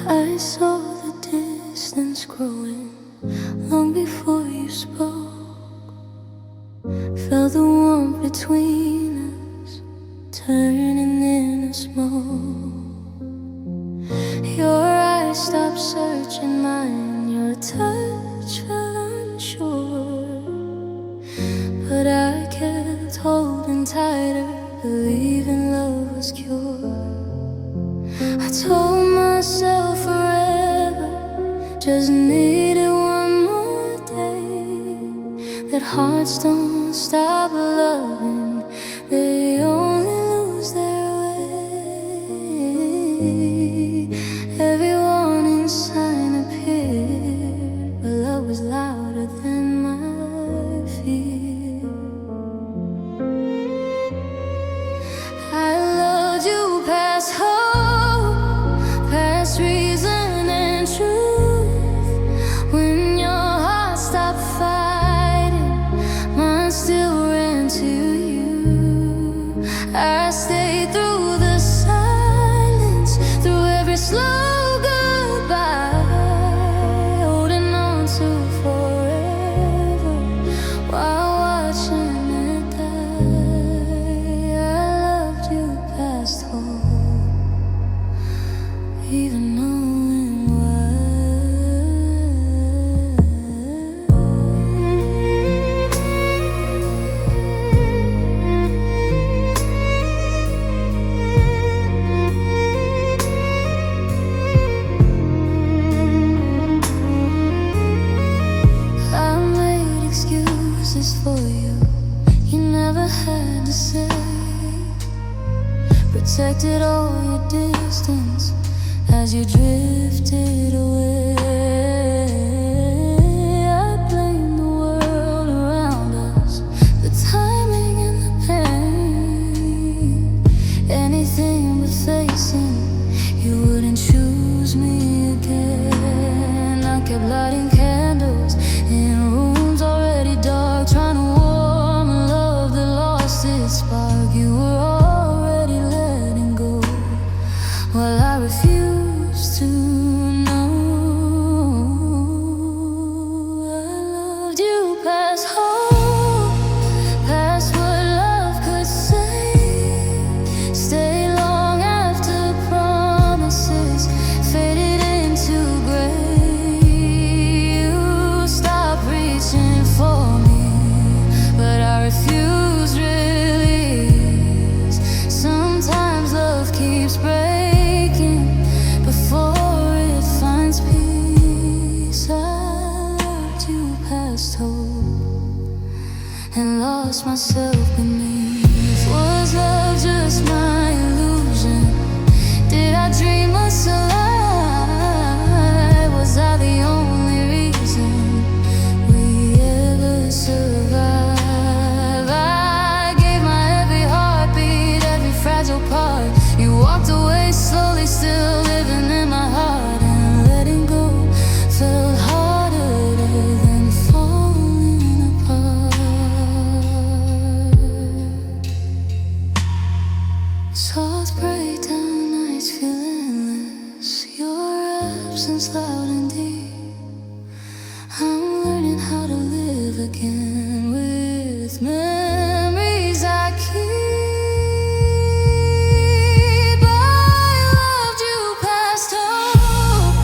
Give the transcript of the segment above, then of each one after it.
I saw the distance growing long before you spoke. Felt the warmth between us turning into smoke. Your eyes stopped searching mine, your touch felt unsure, but I kept holding tighter, believing love was cured. I told myself forever just needed one more day, that hearts don't stop loving, they only lose their way. Every warning sign appeared, but love was louder than my fear. I loved you past hope, past reason and truth. When your heart stopped fighting, mine still ran to you. I stayed through the silence, through every slow goodbye, holding on to forever while watching it die. I loved you past hope, even knowing why. I made excuses for you, you never had to say. Protected all your distance as you drifted away. I blame the world around us, the timing and the pain. Anything but facing, you wouldn't choose me again. I kept lighting candles in rooms already dark, trying to warm a love that lost its spark. You were already letting go, while I refused to know. I loved you past hope, past what love could say. Stay long after promises faded into gray. You stopped reaching for me, but I refused release. Sometimes love keeps breaking before it finds peace. I loved you past hope and lost myself beneath. Was love just my illusion? Did I dream us alive? Was I the only reason we ever survived? I gave my every heartbeat, every fragile part. You walked away slowly, still living in my heart, and letting go felt harder than falling apart. Soft breakdown nights feel endless, your absence loud and deep. I'm learning how to live again with memories I keep. I loved you past hope,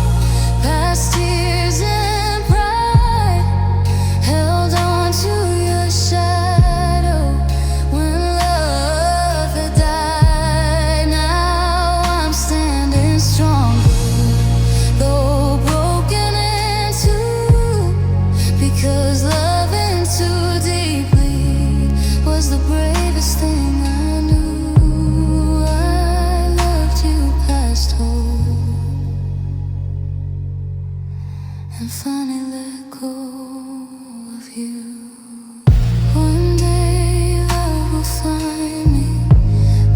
past tears and pride. Held on to your shadow when love had died. Now I'm standing stronger, though broken in two, because loving too deeply was the bravest thing I knew. I loved you past hope and finally let go of you. One day love will find me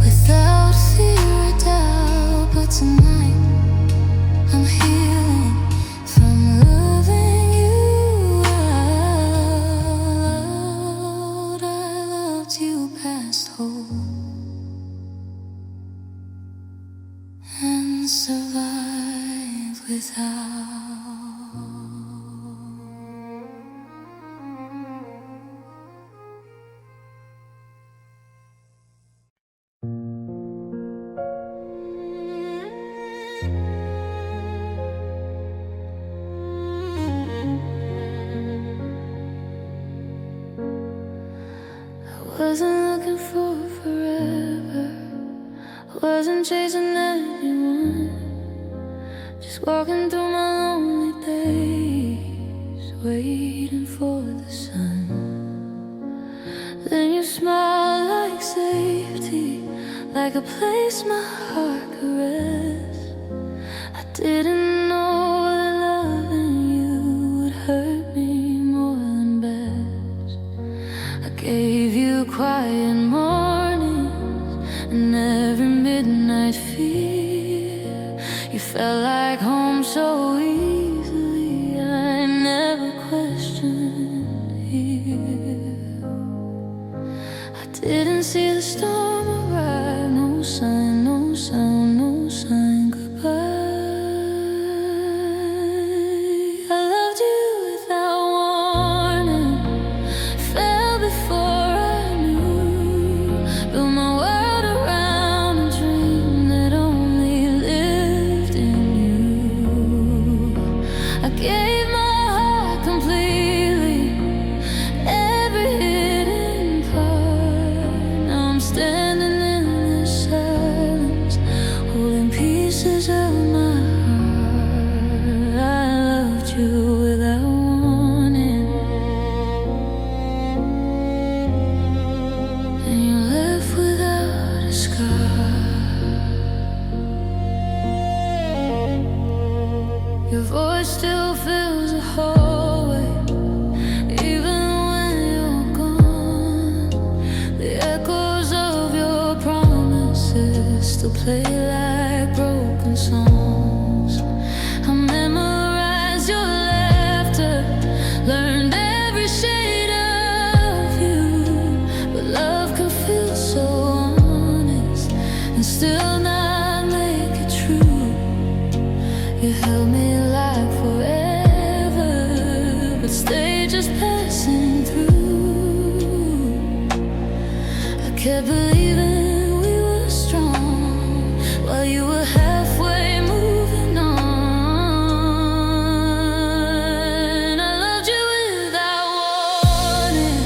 without fear or doubt, but tonight I'm healing from loving you out. I loved you past hope and survival. without. Wasn't looking for forever, wasn't chasing anyone, just walking through my lonely days, waiting for the sun. Then you smile like safety, like a place my heart could rest. I didn't know that loving you would hurt me more than best. I gave you quiet mornings and every midnight fear. You felt like home so easily, I never questioned here. I didn't see the storm arrive, no sign, no sound, no sign goodbye. I loved you without warning, fell before I knew, built my world around a dream that only lived in you. I gave my heart completely, every hidden part. Now I'm standing in this silence, holding pieces of my heart. I loved you without warning, and you left without a scar. Your voice still fills the hallway, even when you're gone. The echoes of your promises still play like broken songs. I memorized your laughter, learned every shade of you, but love can feel so honest and still not make it true. You held me like forever, but stay just passing through. I kept believing we were strong while you were halfway moving on. I loved you without warning,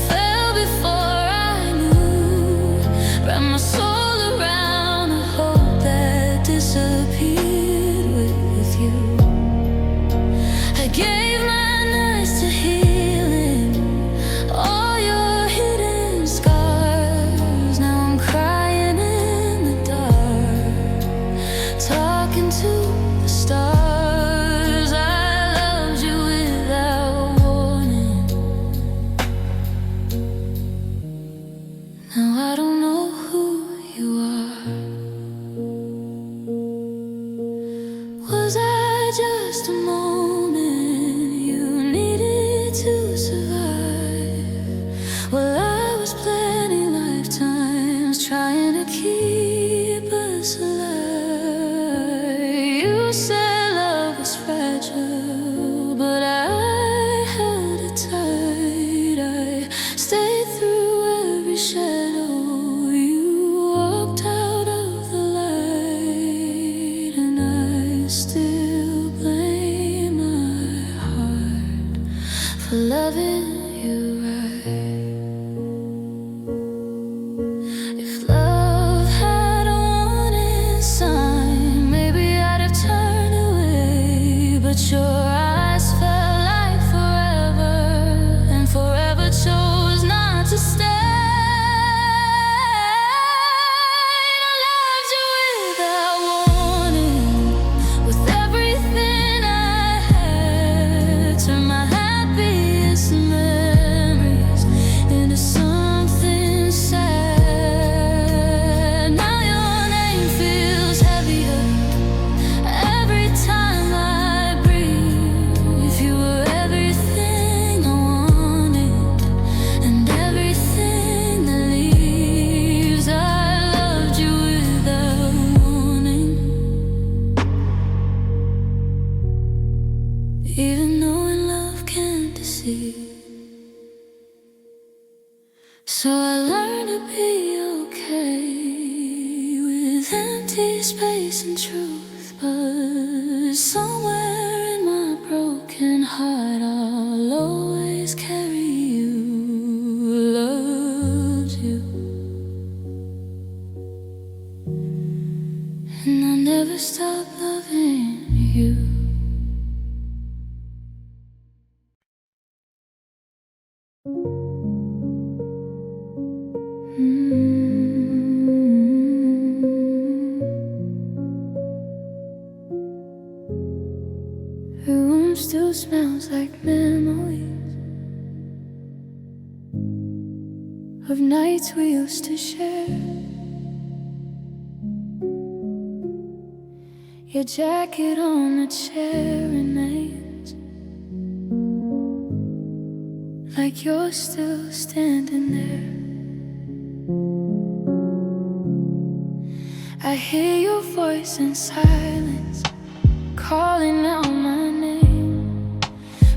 fell before I knew, wrapped my soul around a hope that disappeared with you. I gave my nights to healing all your hidden scars. Now I'm crying in the dark, talking to the stars. I loved you without warning. Now I don't know who you are. Was I just a moment you needed to survive? Well, I was planning lifetimes, trying to keep us alive. You said love was fragile, but I held it tight. I stayed through every shadow. You walked out of the light, and I still blame my heart for loving you right. If love had a warning sign, maybe I'd have turned away, but your eyes felt like forever, and forever chose not to stay. I loved you without warning, with everything I had, turned my happiest memory even knowing love can't deceive. So I learned to be okay with empty space and truth, but somewhere in my broken heart I'll always carry you, loves you. And I'll never stop loving you. The room still smells like memories of nights we used to share. Your jacket on the chair remains like you're still standing there. I hear your voice in silence, calling out my name,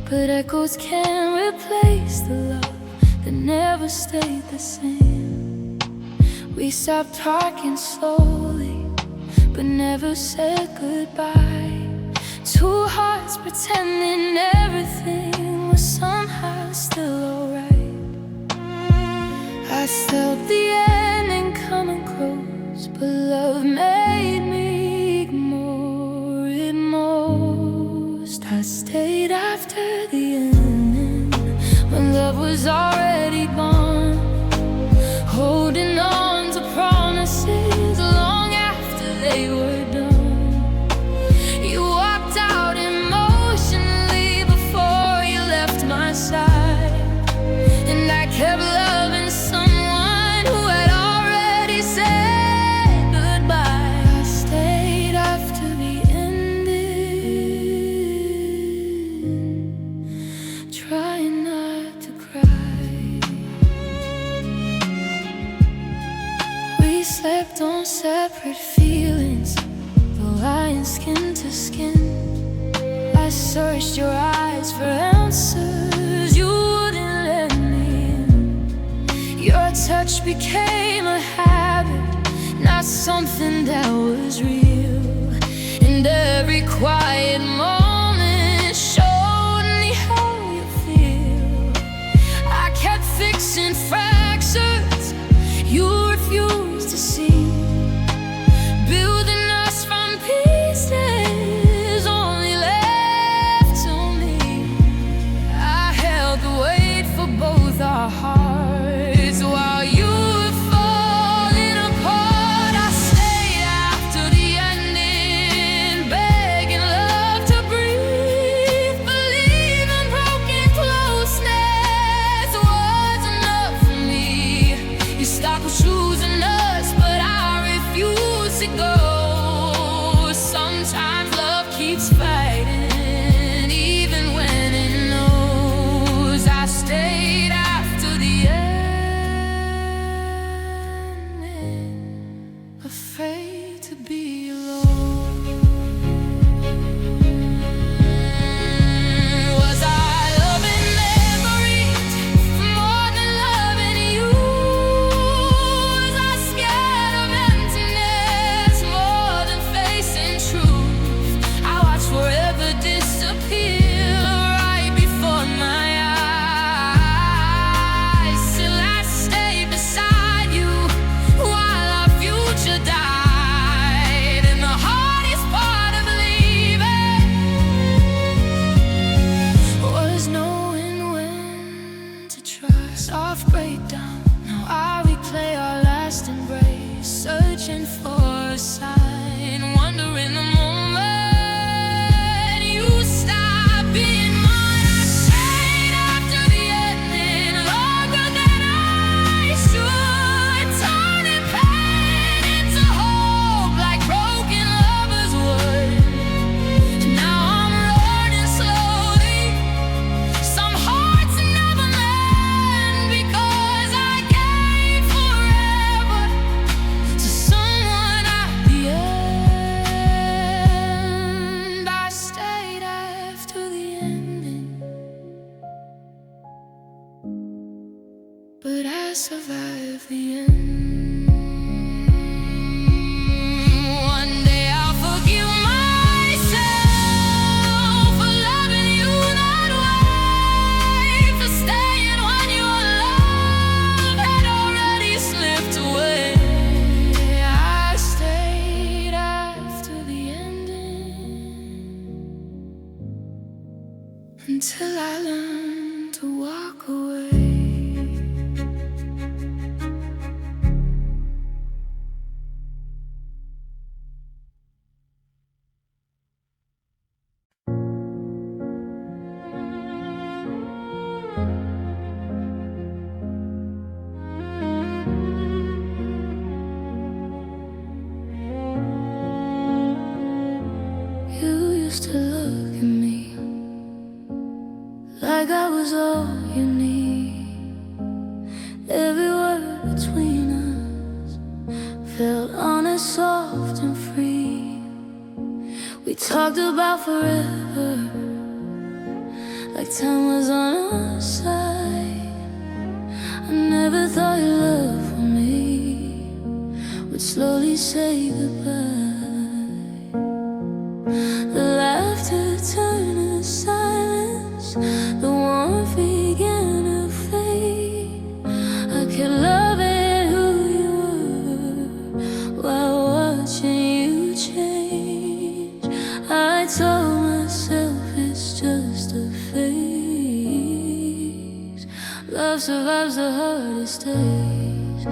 but echoes can't replace the love that never stayed the same. We stopped talking slowly, but never said goodbye. Two hearts pretending everything was somehow still alright. I felt the ending coming close, but love made me ignore it most. I stayed after the ending, when love was already gone, holding on to promises long after they were done. You walked out emotionally before you left my side, and I kept loving someone who had already said goodbye. I stayed after the ending, trying not to cry. We slept on separate feelings, though lying skin to skin. I searched your eyes for answers, you wouldn't let me in. Your touch became a habit, not something that was real. And every quiet moment showed me how you feel. I kept fixing fractures you refused to see, building us from pieces only left to me. I held the weight for both our hearts while you were falling apart. I stayed after the ending, begging survive the end. One day I'll forgive myself for loving you that way, for staying when your love had already slipped away. I stayed after the ending until I learned to walk away. You used to look at me like I was all you need. Every word between us felt honest, soft and free. We talked about forever, like time was on our side. I never thought your love for me would slowly say goodbye. The laughter turned to silence, the warmth began to fade. I kept loving who you were while watching you change. I told myself it's just a phase. Love survives the hardest days.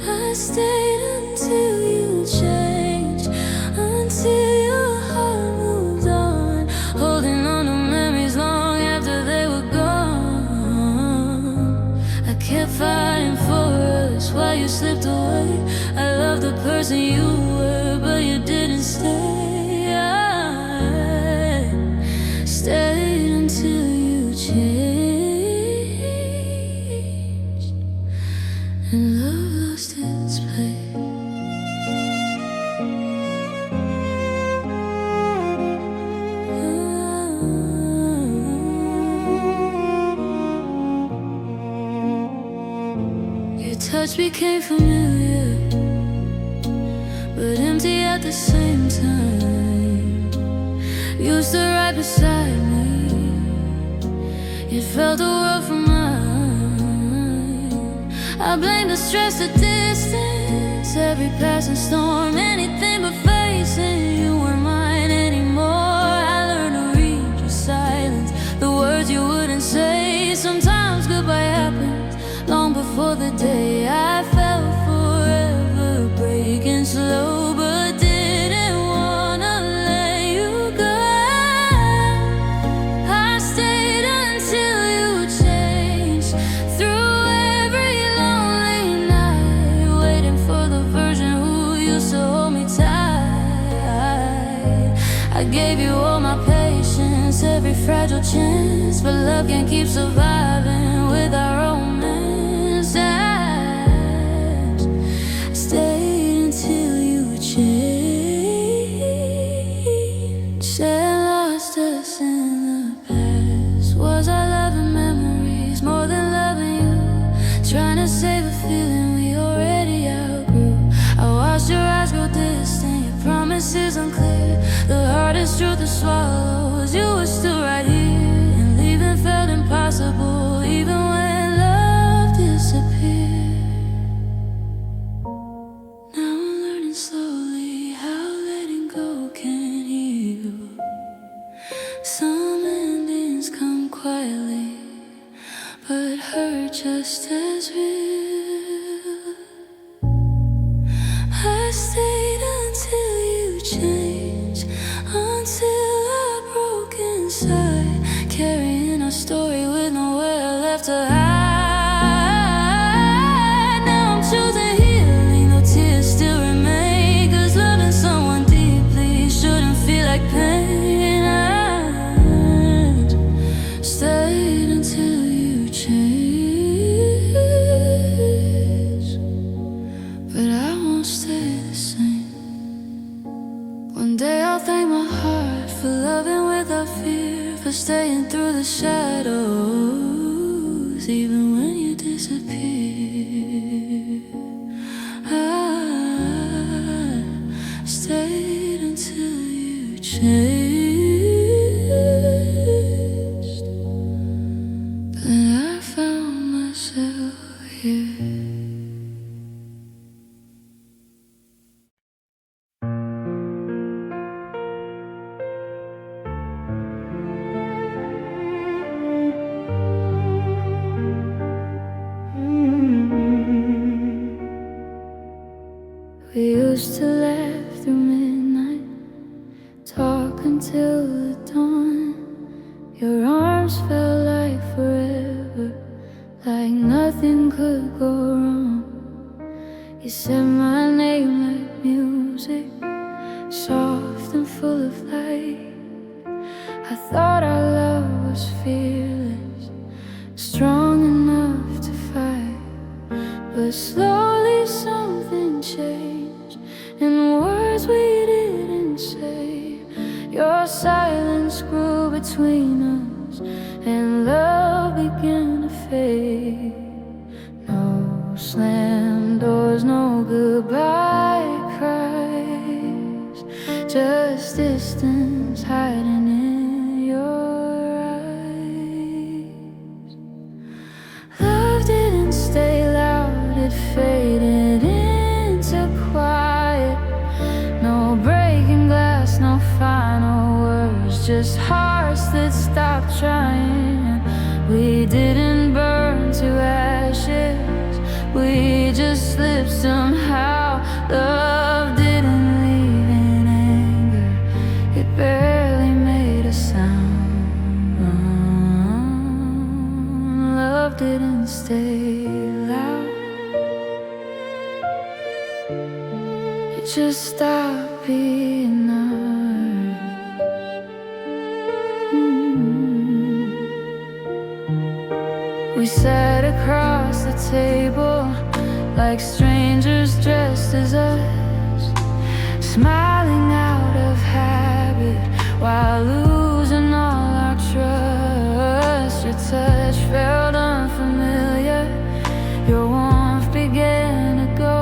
I stayed until you changed, until your heart moved on, holding on to memories long after they were gone. I kept fighting for us while you slipped away. I loved the person you were, but you didn't stay. I stayed until you changed, and love lost its place. Your touch became familiar, but empty at the same time. You stood right beside me, it felt the world from mine. I blame the stress, the distance, every passing storm, anything but facing you weren't mine anymore. I learned to read your silence, the words you wouldn't say. Sometimes goodbye happens long before the day I fell forever, breaking slow, but didn't wanna let you go. I stayed until you changed, through every lonely night, waiting for the version who used to hold me tight. I gave you all my patience, every fragile chance, but love can't keep surviving with our romance. I stayed until you changed, said lost us in the past. Was I loving memories more than loving you? Trying to save a feeling we already outgrew. I watched your eyes grow distant, your promises unclear. The hardest truth to swallow was you were still right here, and leaving felt impossible even when love disappeared. Now I'm learning slowly how letting go can heal. Some endings come quietly, but hurt just as real. I stayed until you changed, until I broke inside, carrying our story with nowhere left to hide. Now I'm choosing healing, though tears still remain, 'cause loving someone deeply shouldn't feel like pain. I stayed until you changed, but I won't stay the same. One day I'll thank my heart for loving without fear, for staying through the shadows, even when you disappear. You said my name like music, soft and full of light. I thought our love was fearless, strong enough to fight. But slowly something changed, and words we didn't say. Your silence grew between us, and love began to fade. No slammed doors, no goodbye cries, just distance hiding in your eyes. Love didn't stay loud, it faded into quiet. No breaking glass, no final words, just hearts that stopped trying. We didn't burn to ashes, we just slipped somehow. Love didn't leave in anger, it barely made a sound. Love didn't stay loud, it just stopped being ours. We sat across the table like strangers dressed as us, smiling out of habit while losing all our trust. Your touch felt unfamiliar, your warmth began to go,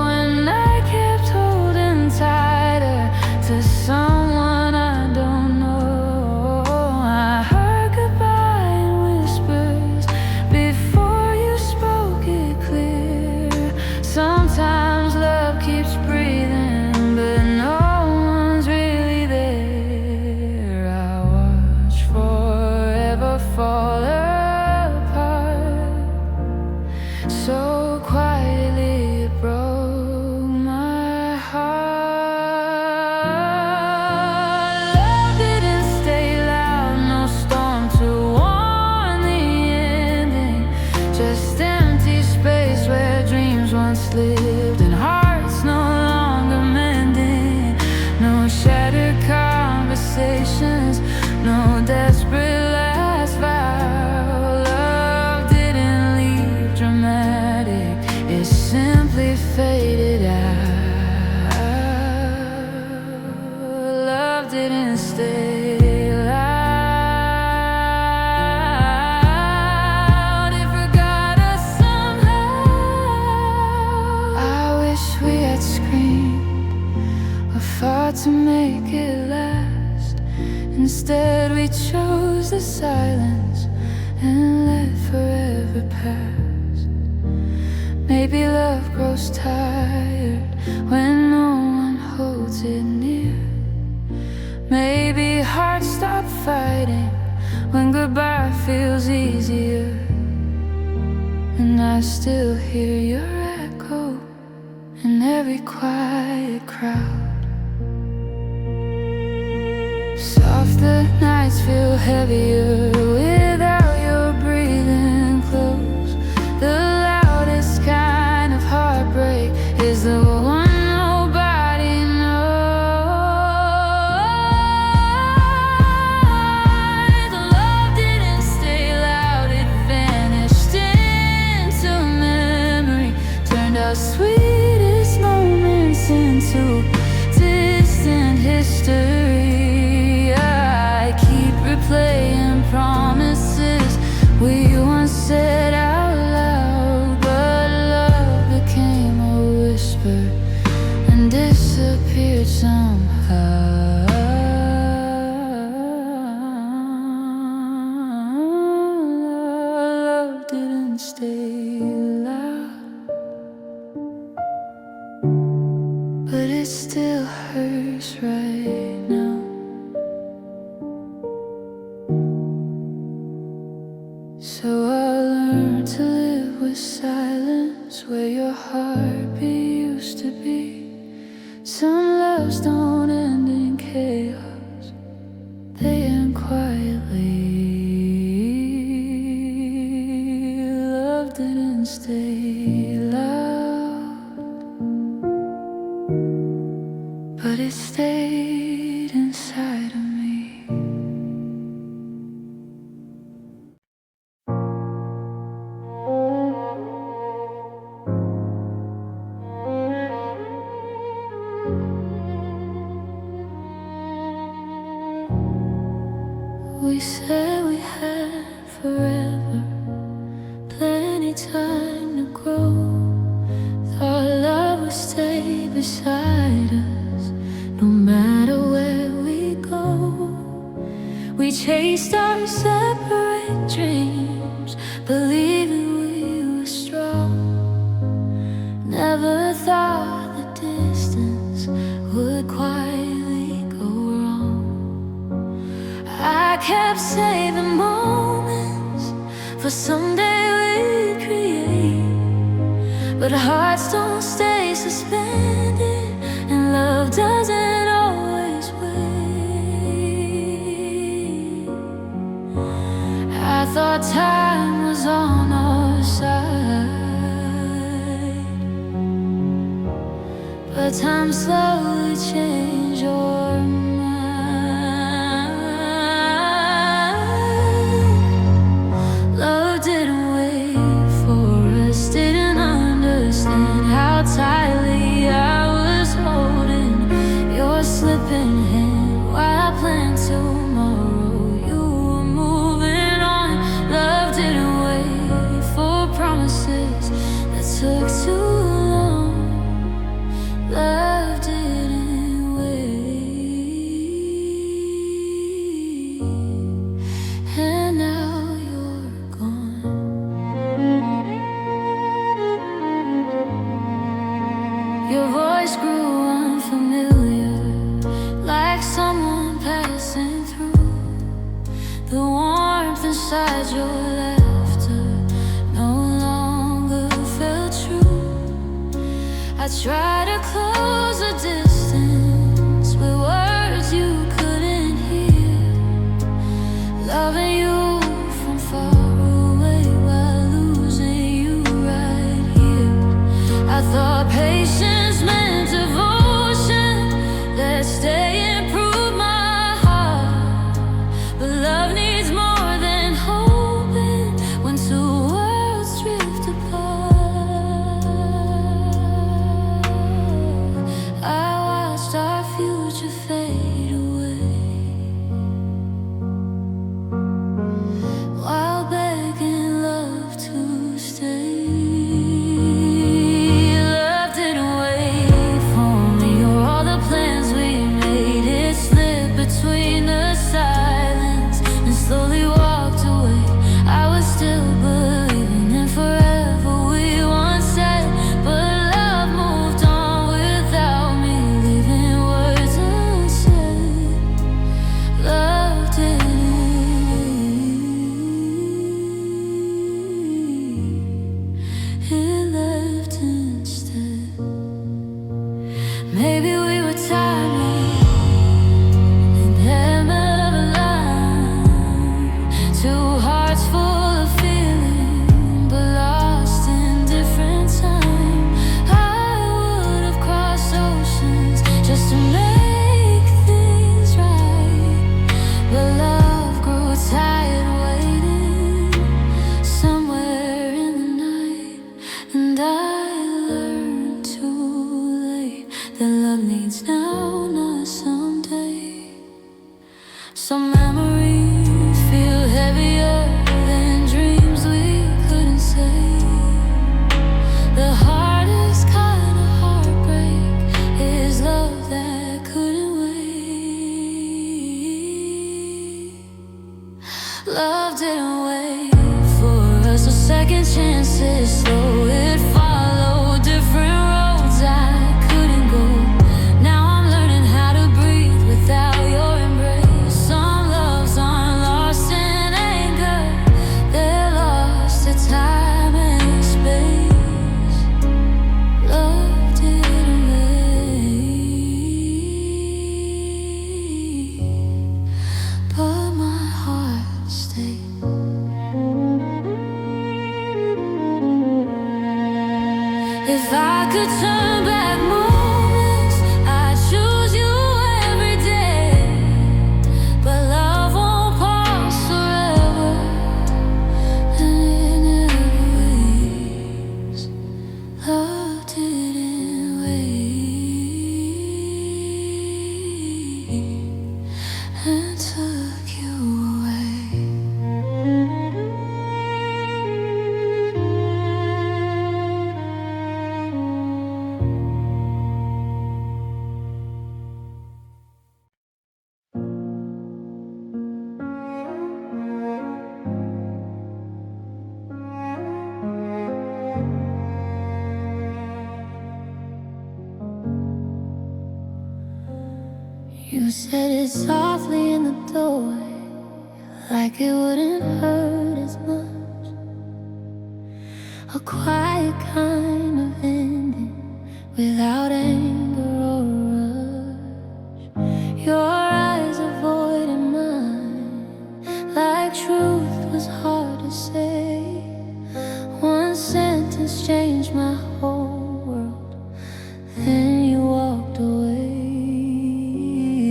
and I kept holding tighter to someone I don't know. I heard goodbye in whispers before you spoke it clear. Sometimes love keeps breathing, but no one's really there. I watched forever fall apart, so quietly it broke my heart. Love didn't stay loud, no storm to warn the ending, just empty space where dreams once lived and hearts no longer mending. No shattered conversations, no desperate last vow. Love didn't leave dramatic, it simply faded out. Love didn't stay loud, it forgot us somehow. I wish we had screamed or fought to make it last. Instead we chose the silence and let forever pass. Maybe love grows tired when no one holds it near. Maybe hearts stop fighting when goodbye feels easier. And I still hear your echo in every quiet crowd. Softer nights feel heavier without your breathing close. The loudest kind of heartbreak is the one nobody knows. Love didn't stay loud, it vanished into memory, turned our sweetest moments into distant history. I keep replaying promises we once said out loud, but love became a whisper and disappeared somehow. Love didn't stay loud, but it still hurts right now. So I'll learn to live with silence where your heartbeat used to be. Some loves don't end in chaos, they end quietly. Love didn't stay loud. We said we had forever, plenty time to grow. Thought love would stay beside us, no matter where we go. We chased our separate dreams, believing we were strong. Never thought the distance would quietly go wrong. I kept saving moments for someday we'd create, but hearts don't stay suspended, and love doesn't always wait. I thought time was on our side, but time slowly changed your mind. Love didn't wait for us, didn't understand how tightly I was holding your slipping hand while I planned tomorrow. You were moving on. Love didn't wait for promises that took too long. Love didn't wait, and now you're gone. Your voice grew unfamiliar, like someone passing through. The warmth inside your laughter no longer felt true. I tried to close the distance with words you couldn't hear, loving you from far away while losing you right here. I thought patience meant devotion, that stay and prove my heart. But love needs more than hoping when two worlds drift apart. I watched our future fade away while begging love to stay. Love didn't wait for me or all the plans we made. It slipped between the silence and slowly walked away. I was still believing in forever we once said, but love moved on without me, leaving words unsaid. Love didn't, it left instead. Maybe we were tired and never aligned. Two hearts full of feeling, but lost in different time. I would have crossed oceans just to make things right, but love grew tired waiting somewhere in the night. And I learned too late that love needs now, not someday. Some memories feel heavier than dreams we couldn't say. The hardest kind of heartbreak is love that couldn't wait. Love didn't wait for us, so second chances, so it followed different roads I couldn't go. Now I'm learning how to breathe without your embrace. Some loves aren't lost in anger, they're lost to time and space. Love didn't wait, but my heart stayed. You said it softly in the doorway, like it wouldn't hurt as much. A quiet kind of ending, without anger or rush. Your eyes avoided mine, like truth was hard to say. One sentence changed my whole world, then you walked away.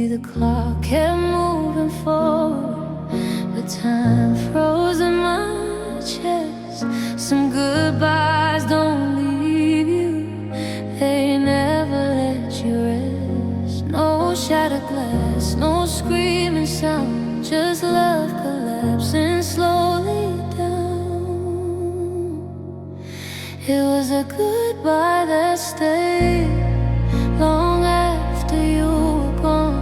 The clock kept moving forward, but time froze in my chest. Some goodbyes don't leave you, they never let you rest. No shattered glass, no screaming sound, just love collapsing slowly down. It was a goodbye that stayed long after you were gone,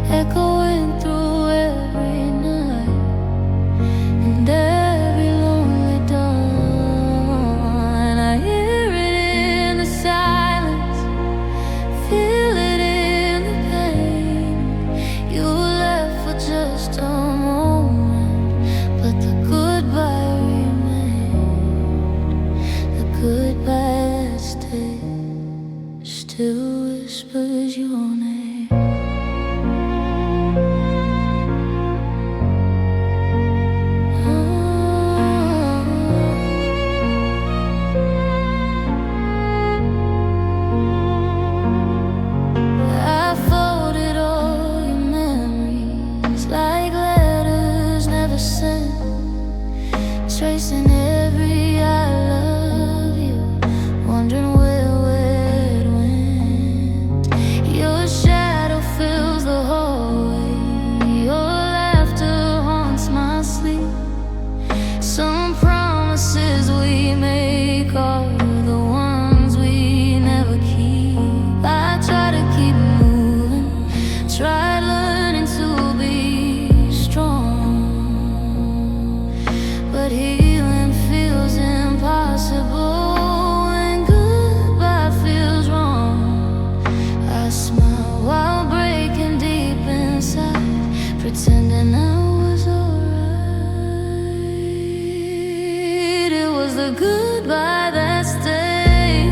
echoing through every night and every lonely dawn. I hear it in the silence, feel it in the pain. You left for just a moment, but the goodbye remained. The goodbye that stayed still whispers your name. Tracing every I love you, wondering where it went. Your shadow fills the hallway, your laughter haunts my sleep. Some promises we make are the ones we never keep. I try to keep moving, tried learning to be strong, but healing feels impossible when goodbye feels wrong. I smile while breaking deep inside, pretending I was alright. It was the goodbye that stayed,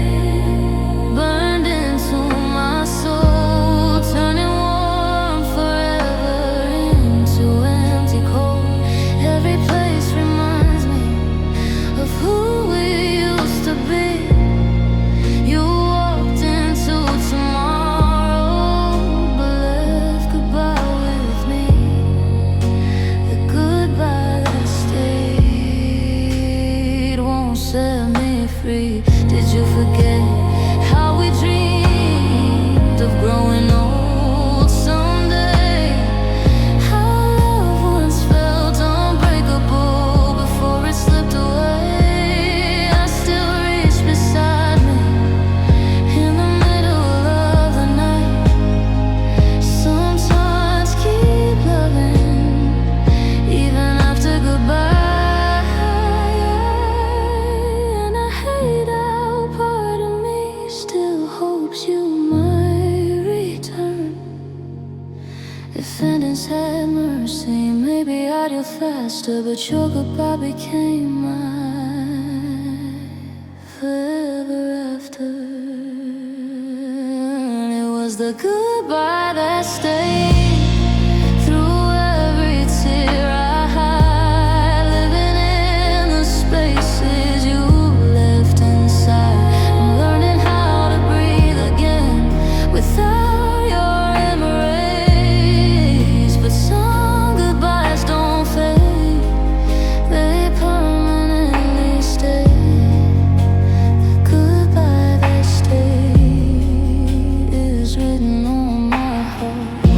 burned into my soul, turning warm forever into empty cold. Every place reminds me of who we used to be. You walked into tomorrow, but left goodbye with me. The goodbye that stayed won't set me free. Did you forget how we dreamed of growing old someday? How love once felt unbreakable before it slipped away. I still reach beside me in the middle of the night. Sometimes keep loving even after goodbye. And I hate how part of me still hopes you might return. If endings had mercy, maybe I'd heal faster, but your goodbye became my forever after. And it was the goodbye that stayed through every tear I hide, living in the spaces you left inside. I'm learning how to breathe again without your embrace. But some goodbyes don't fade, they permanently stay. The goodbye that stayed is written on my heart.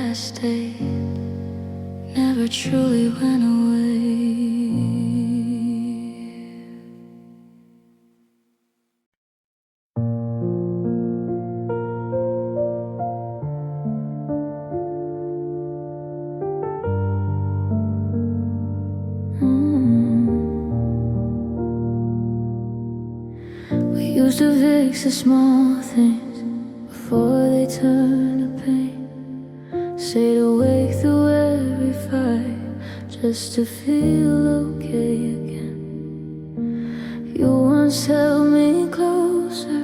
that stayed never truly went away. We used to fix the small things before they turn to pain. Stayed awake through every fight just to feel okay again. You once held me closer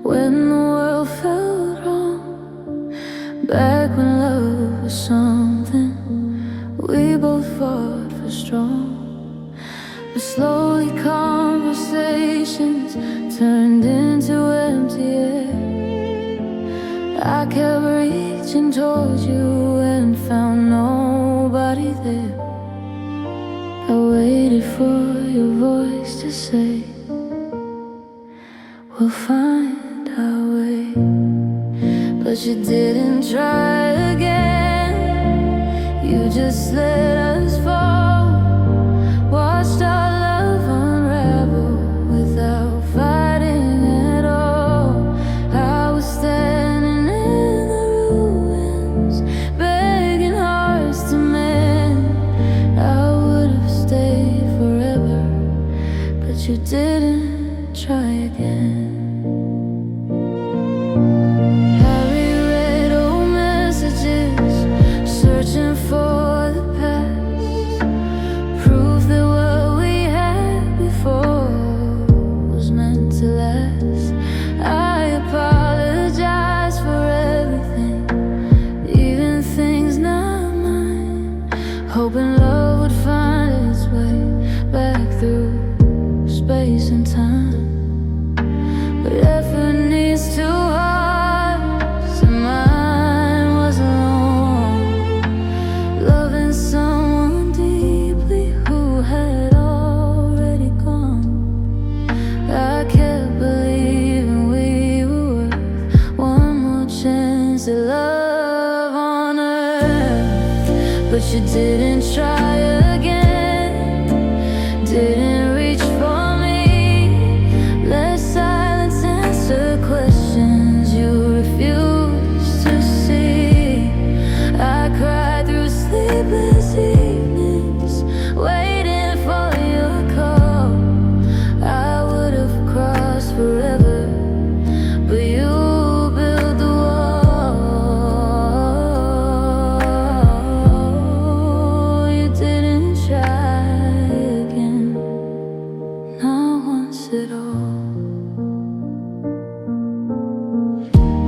when the world felt wrong. Back when love was something we both fought for strong. But slowly conversations turned into empty air. I kept reaching towards you and found nobody there. I waited for your voice to say, we'll find our way. But you didn't try again. You just let us fall. Watched our love unravel without fighting at all. I was standing in the ruins, begging hearts to mend. I would have stayed forever, but you didn't try again. I reread old messages, searching for the past, proof that what we had before was meant to last. I apologize for everything, even things not mine, hoping love would find its way back through space and time. But effort needs two hearts, and mine was alone, loving someone deeply who had already gone. I kept believing we were worth one more chance at love on earth. But you didn't try again, didn't reach for me. Let silence answer questions you refused to see. I cried through sleepless evenings, waiting for your call. I would have crossed forever, but you built the wall. You didn't try again, not once at all.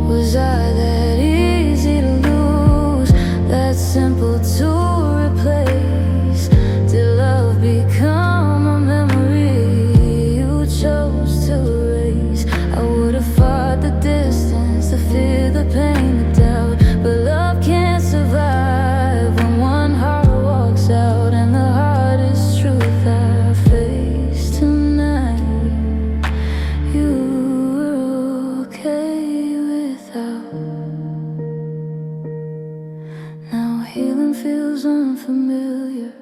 Was I that easy to lose, that simple to replace? Did love become a memory you chose to erase? I would have fought the distance, the fear, the pain, the doubt. But love can't survive when one heart walks out. And the hardest truth I face tonight, you were okay without. Now healing feels unfamiliar,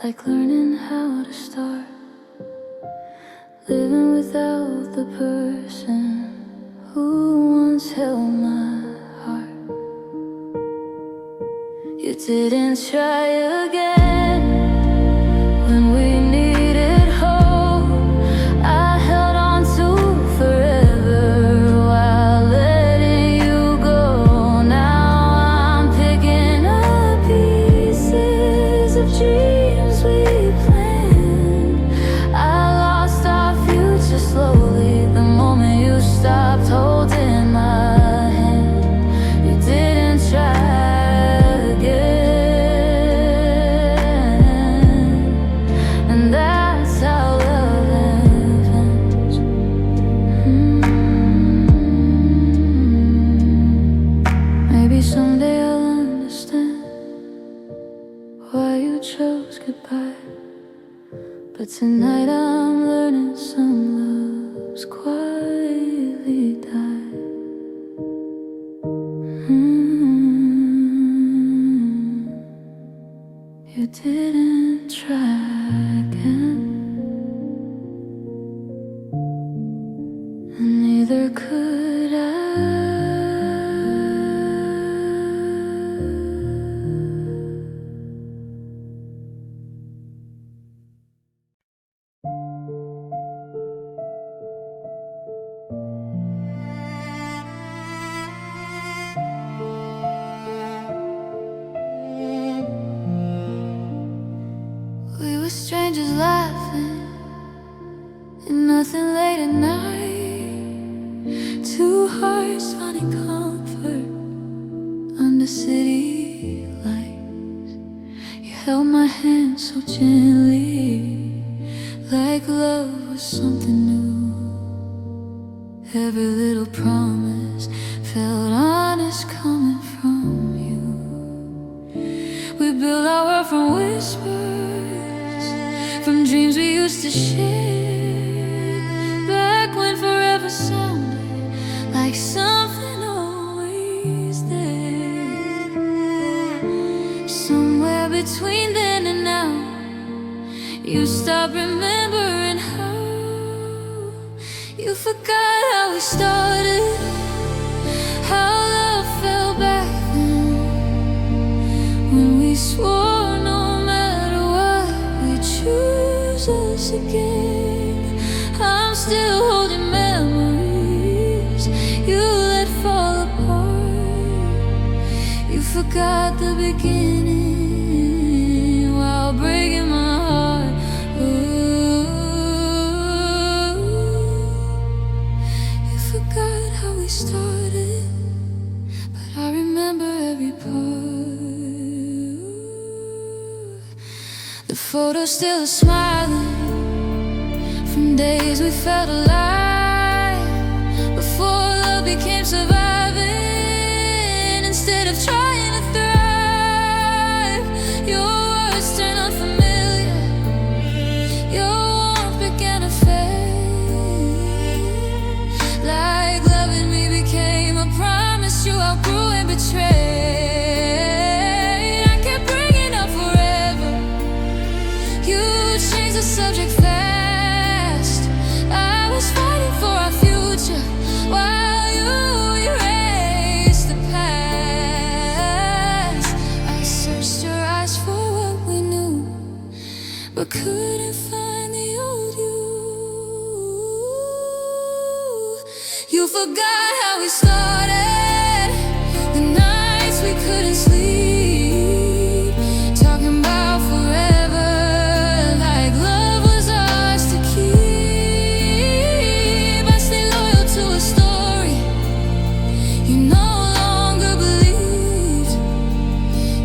like learning how to start, living without the person who once held my heart. You didn't try again when we needed hope. I held on to forever while letting you go. Now I'm picking up pieces of dreams we planned. I lost our future slowly the moment you stopped holding my hand. You didn't try again. But tonight I'm learning some loves quietly die. didn't try again, and neither could I. We were strangers laughing and nothing late at night. Two hearts finding comfort under city lights. You held my hand so gently, like love was something new. Every little promise felt honest coming from you. We built our world from whispers, from dreams we used to share. Back when forever sounded like something always there. Somewhere between then and now, you stopped remembering how. You forgot how we started, how love fell back then, when we swore no matter what we'd choose us again. I'm still holding memories you let fall apart. You forgot the beginning while breaking my heart. Ooh, you forgot how we started, but I remember every part. The photos still are smiling from days we felt alive, before love became surviving instead of trying to thrive. Your words turned unfamiliar, your warmth began to fade, like loving me became a promise you outgrew and betrayed. I kept bringing up forever, you changed the subject fast. I was fighting for our future while you erased the past. I searched your eyes for what we knew, but couldn't find the old you. You forgot how we started, the nights we couldn't sleep, talking about forever, like love was ours to keep. I stay loyal to a story you no longer believed.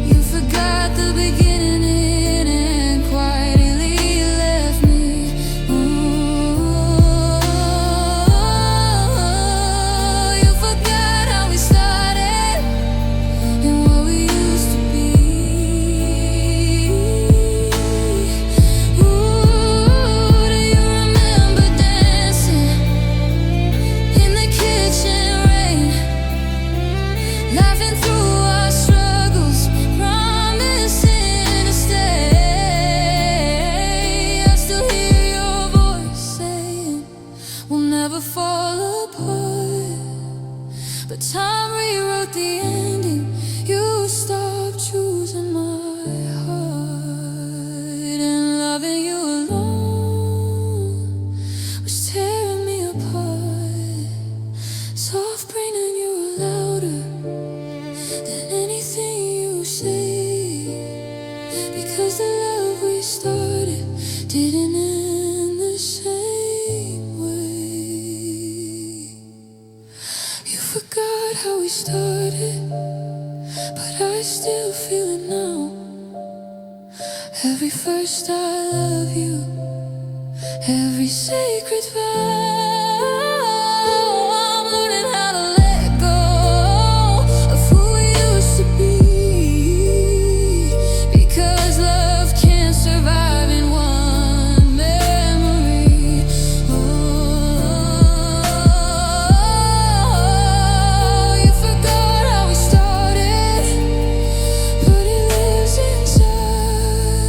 You forgot the beginning and quietly left me. Ooh, you forgot how we started and what we used to be. Ooh, do you remember dancing in the kitchen rain, laughing through our struggles, promising to stay? I still hear your voice saying we'll never fall apart, but time rewrote the ending. You stopped choosing my heart, and loving you alone was tearing me apart. Soft brain and you were louder than anything you say, because the love we started didn't end the same way. You forgot how we started, but I still feel it now. Every first I love you, every sacred vow. I'm learning how to let go of who we used to be, because love can't survive in one memory. Oh, you forgot how we started, but it lives inside.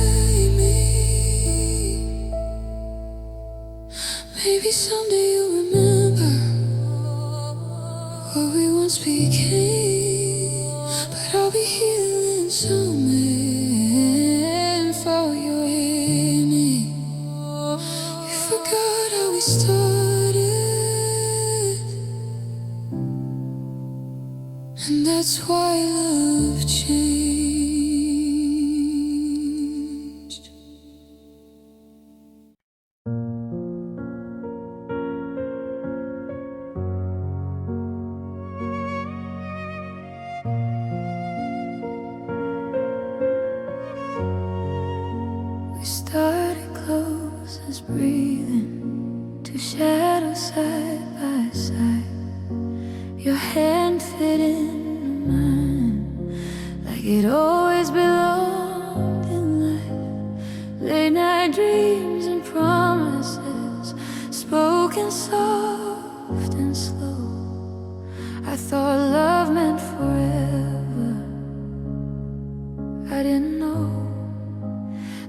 have changed. We started close as breathing, two shadows side by side. Your hand fit into mine like it always belonged in life. Late night dreams and promises spoken soft and slow. I thought love meant forever. I didn't know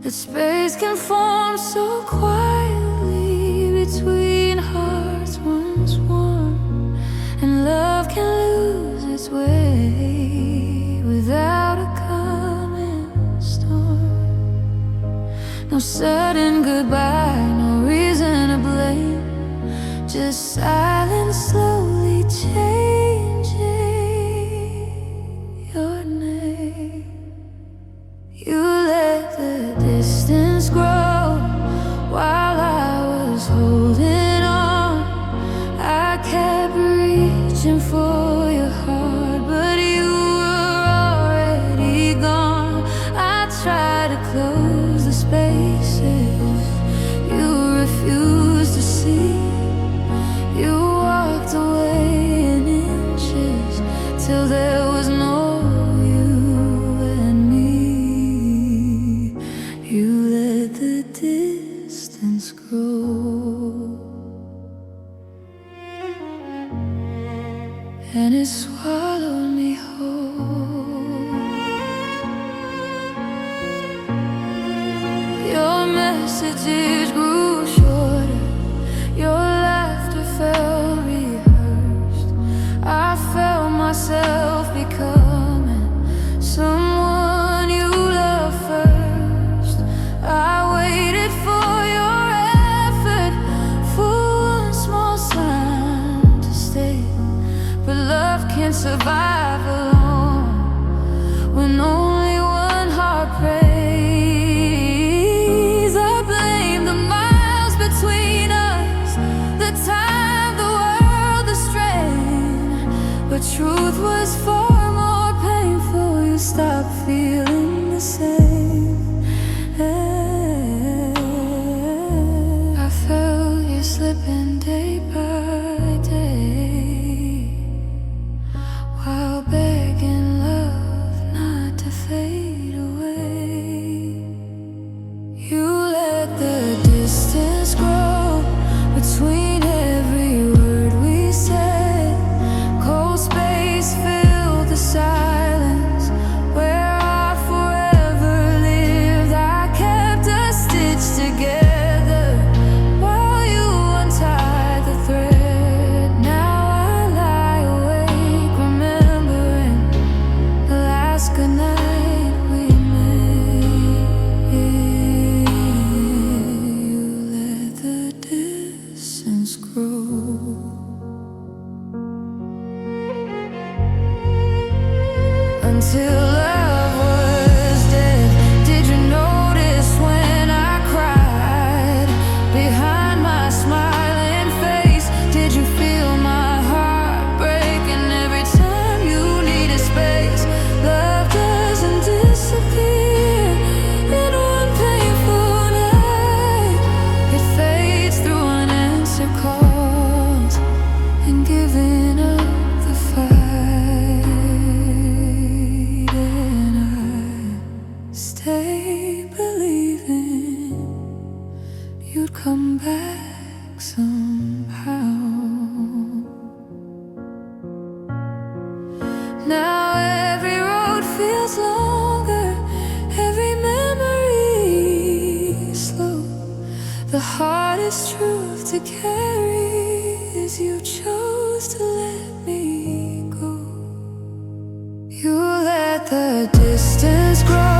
that space can form so quietly between hearts once warm, and love can lose its way without a coming storm. No sudden goodbye, no reason to blame, just silence slowly changing your name. You let the distance grow while I was holding on. I kept reaching for your heart, but you were already gone. I tried to close the spaces you refused to see. You walked away in inches till there was no you and me. You let the distance grow, and it swallowed me whole. Your messages grew shorter, your laughter felt rehearsed. I felt myself becoming someone you loved first. I waited for your effort, for one small sign to stay. But love can't survive alone when only one heart prays. I blame the miles between us, the time, the world, the strain. But truth was far more painful. You stopped feeling the same. I felt you slipping day by day, while begging love not to fade away. You let the distance grow between every word we said. Cold space filled the silence where our forever lived. I kept us stitched together while you untied the thread. Now I lie awake remembering the last good night we made. You let the distance grow, until love was dead. Did you notice when I cried behind my smiling face? Did you feel my heart breaking every time you needed space? Love doesn't disappear in one painful night. It fades through unanswered calls and giving up the fight. And I stay believing you'd come back somehow. Now every road feels longer, every memory slow. The hardest truth to carry is you chose to let me go. You let the distance grow